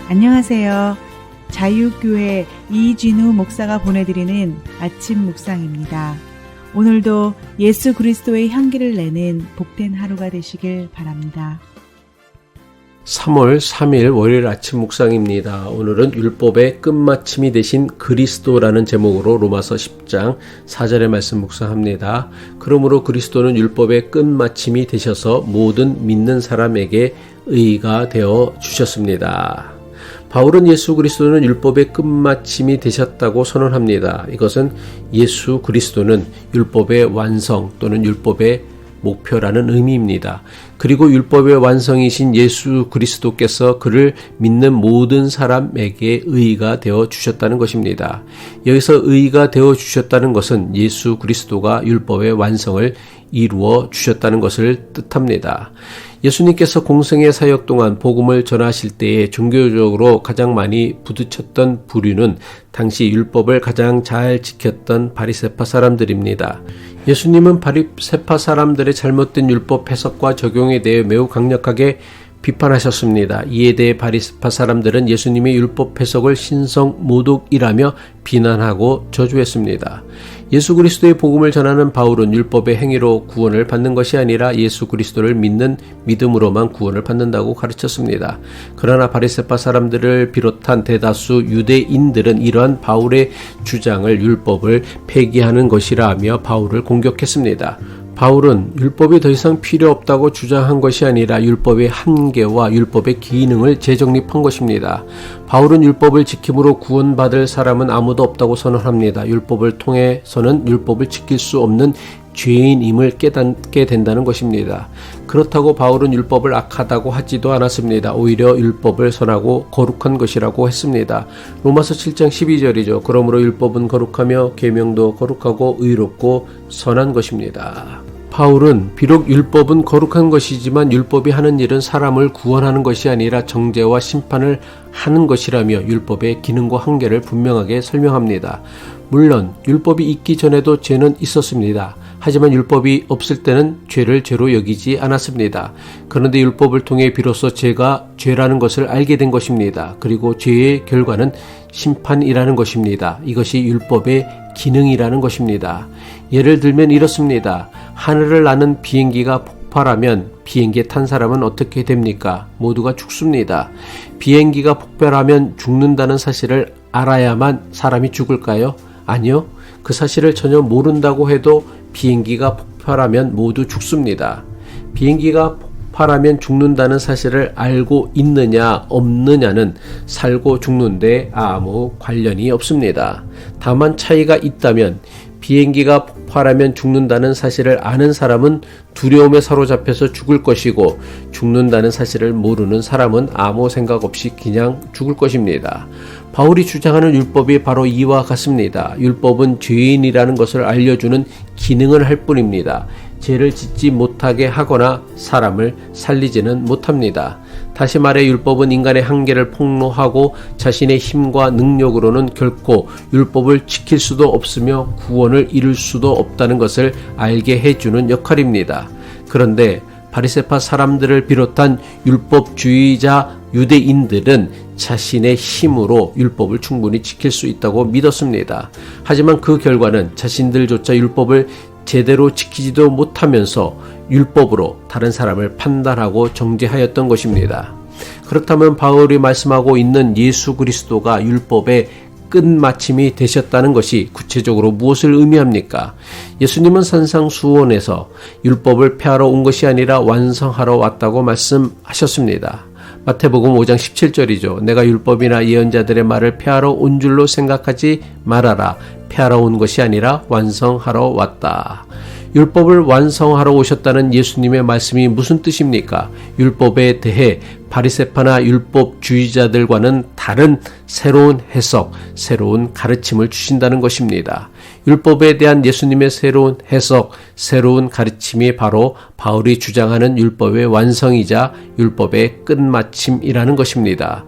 안녕하세요. 자유교회 이진우 목사가 보내드리는 아침 묵상입니다. 오늘도 예수 그리스도의 향기를 내는 복된 하루가 되시길 바랍니다. 3월 3일 월요일 아침 묵상입니다. 오늘은 율법의 끝마침이 되신 그리스도라는 제목으로 로마서 10장 4절의 말씀 묵상합니다. 그러므로 그리스도는 율법의 끝마침이 되셔서 모든 믿는 사람에게 의가 되어 주셨습니다. 바울은 예수 그리스도는 율법의 끝마침이 되셨다고 선언합니다. 이것은 예수 그리스도는 율법의 완성 또는 율법의 목표라는 의미입니다. 그리고 율법의 완성이신 예수 그리스도께서 그를 믿는 모든 사람에게 의가 되어 주셨다는 것입니다. 여기서 의가 되어 주셨다는 것은 예수 그리스도가 율법의 완성을 이루어 주셨다는 것을 뜻합니다. 예수님께서 공생의 사역 동안 복음을 전하실 때에 종교적으로 가장 많이 부딪혔던 부류는 당시 율법을 가장 잘 지켰던 바리새파 사람들입니다. 예수님은 바리새파 사람들의 잘못된 율법 해석과 적용에 대해 매우 강력하게 비판하셨습니다. 이에 대해 바리새파 사람들은 예수님의 율법 해석을 신성모독이라며 비난하고 저주했습니다. 예수 그리스도의 복음을 전하는 바울은 율법의 행위로 구원을 받는 것이 아니라 예수 그리스도를 믿는 믿음으로만 구원을 받는다고 가르쳤습니다. 그러나 바리새파 사람들을 비롯한 대다수 유대인들은 이러한 바울의 주장을 율법을 폐기하는 것이라 하며 바울을 공격했습니다. 바울은 율법이 더 이상 필요 없다고 주장한 것이 아니라 율법의 한계와 율법의 기능을 재정립한 것입니다. 바울은 율법을 지킴으로 구원받을 사람은 아무도 없다고 선언합니다. 율법을 통해서는 율법을 지킬 수 없는 죄인임을 깨닫게 된다는 것입니다. 그렇다고 바울은 율법을 악하다고 하지도 않았습니다. 오히려 율법을 선하고 거룩한 것이라고 했습니다. 로마서 7장 12절이죠. 그러므로 율법은 거룩하며 계명도 거룩하고 의롭고 선한 것입니다. 바울은 비록 율법은 거룩한 것이지만 율법이 하는 일은 사람을 구원하는 것이 아니라 정죄와 심판을 하는 것이라며 율법의 기능과 한계를 분명하게 설명합니다. 물론 율법이 있기 전에도 죄는 있었습니다. 하지만 율법이 없을 때는 죄를 죄로 여기지 않았습니다. 그런데 율법을 통해 비로소 죄가 죄라는 것을 알게 된 것입니다. 그리고 죄의 결과는 심판이라는 것입니다. 이것이 율법의 기능이라는 것입니다. 예를 들면 이렇습니다. 하늘을 나는 비행기가 폭발하면 비행기에 탄 사람은 어떻게 됩니까? 모두가 죽습니다. 비행기가 폭발하면 죽는다는 사실을 알아야만 사람이 죽을까요? 아니요. 그 사실을 전혀 모른다고 해도 비행기가 폭발하면 모두 죽습니다. 비행기가 폭발하면 죽는다는 사실을 알고 있느냐 없느냐는 살고 죽는데 아무 관련이 없습니다. 다만 차이가 있다면 비행기가 폭발하면 죽는다는 사실을 아는 사람은 두려움에 사로잡혀서 죽을 것이고 죽는다는 사실을 모르는 사람은 아무 생각 없이 그냥 죽을 것입니다. 바울이 주장하는 율법이 바로 이와 같습니다. 율법은 죄인이라는 것을 알려주는 기능을 할 뿐입니다. 죄를 짓지 못하게 하거나 사람을 살리지는 못합니다. 다시 말해 율법은 인간의 한계를 폭로하고 자신의 힘과 능력으로는 결코 율법을 지킬 수도 없으며 구원을 이룰 수도 없다는 것을 알게 해주는 역할입니다. 그런데 바리새파 사람들을 비롯한 율법주의자 유대인들은 자신의 힘으로 율법을 충분히 지킬 수 있다고 믿었습니다. 하지만 그 결과는 자신들조차 율법을 제대로 지키지도 못하면서 율법으로 다른 사람을 판단하고 정죄하였던 것입니다. 그렇다면 바울이 말씀하고 있는 예수 그리스도가 율법의 끝마침이 되셨다는 것이 구체적으로 무엇을 의미합니까? 예수님은 산상수훈에서 율법을 폐하러 온 것이 아니라 완성하러 왔다고 말씀하셨습니다. 마태복음 5장 17절이죠. 내가 율법이나 예언자들의 말을 폐하러 온 줄로 생각하지 말아라. 폐하러 온 것이 아니라 완성하러 왔다. 율법을 완성하러 오셨다는 예수님의 말씀이 무슨 뜻입니까? 율법에 대해 바리새파나 율법주의자들과는 다른 새로운 해석, 새로운 가르침을 주신다는 것입니다. 율법에 대한 예수님의 새로운 해석, 새로운 가르침이 바로 바울이 주장하는 율법의 완성이자 율법의 끝마침이라는 것입니다.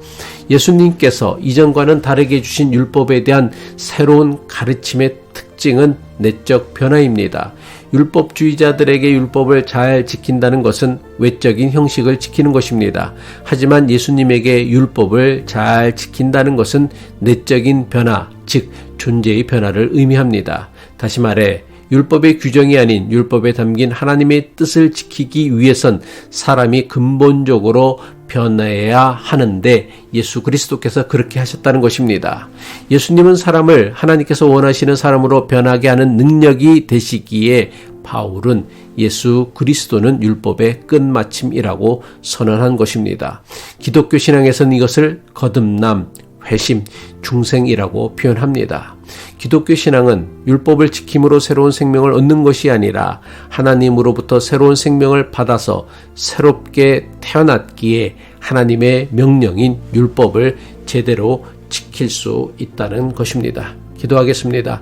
예수님께서 이전과는 다르게 주신 율법에 대한 새로운 가르침의 특징은 내적 변화입니다. 율법주의자들에게 율법을 잘 지킨다는 것은 외적인 형식을 지키는 것입니다. 하지만 예수님에게 율법을 잘 지킨다는 것은 내적인 변화, 즉 존재의 변화를 의미합니다. 다시 말해 율법의 규정이 아닌 율법에 담긴 하나님의 뜻을 지키기 위해선 사람이 근본적으로 변해야 하는데 예수 그리스도께서 그렇게 하셨다는 것입니다. 예수님은 사람을 하나님께서 원하시는 사람으로 변하게 하는 능력이 되시기에 바울은 예수 그리스도는 율법의 끝마침이라고 선언한 것입니다. 기독교 신앙에서는 이것을 거듭남, 회심, 중생이라고 표현합니다. 기독교 신앙은 율법을 지킴으로 새로운 생명을 얻는 것이 아니라 하나님으로부터 새로운 생명을 받아서 새롭게 태어났기에 하나님의 명령인 율법을 제대로 지킬 수 있다는 것입니다. 기도하겠습니다.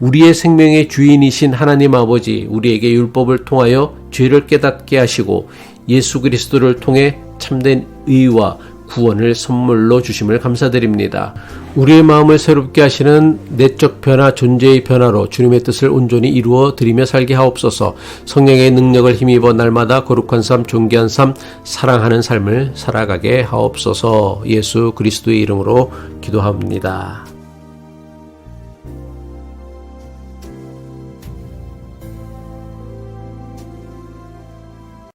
우리의 생명의 주인이신 하나님 아버지, 우리에게 율법을 통하여 죄를 깨닫게 하시고 예수 그리스도를 통해 참된 의와 구원을 선물로 주심을 감사드립니다. 우리의 마음을 새롭게 하시는 내적 변화, 존재의 변화로 주님의 뜻을 온전히 이루어 드리며 살게 하옵소서. 성령의 능력을 힘입어 날마다 거룩한 삶, 존귀한 삶, 사랑하는 삶을 살아가게 하옵소서. 예수 그리스도의 이름으로 기도합니다.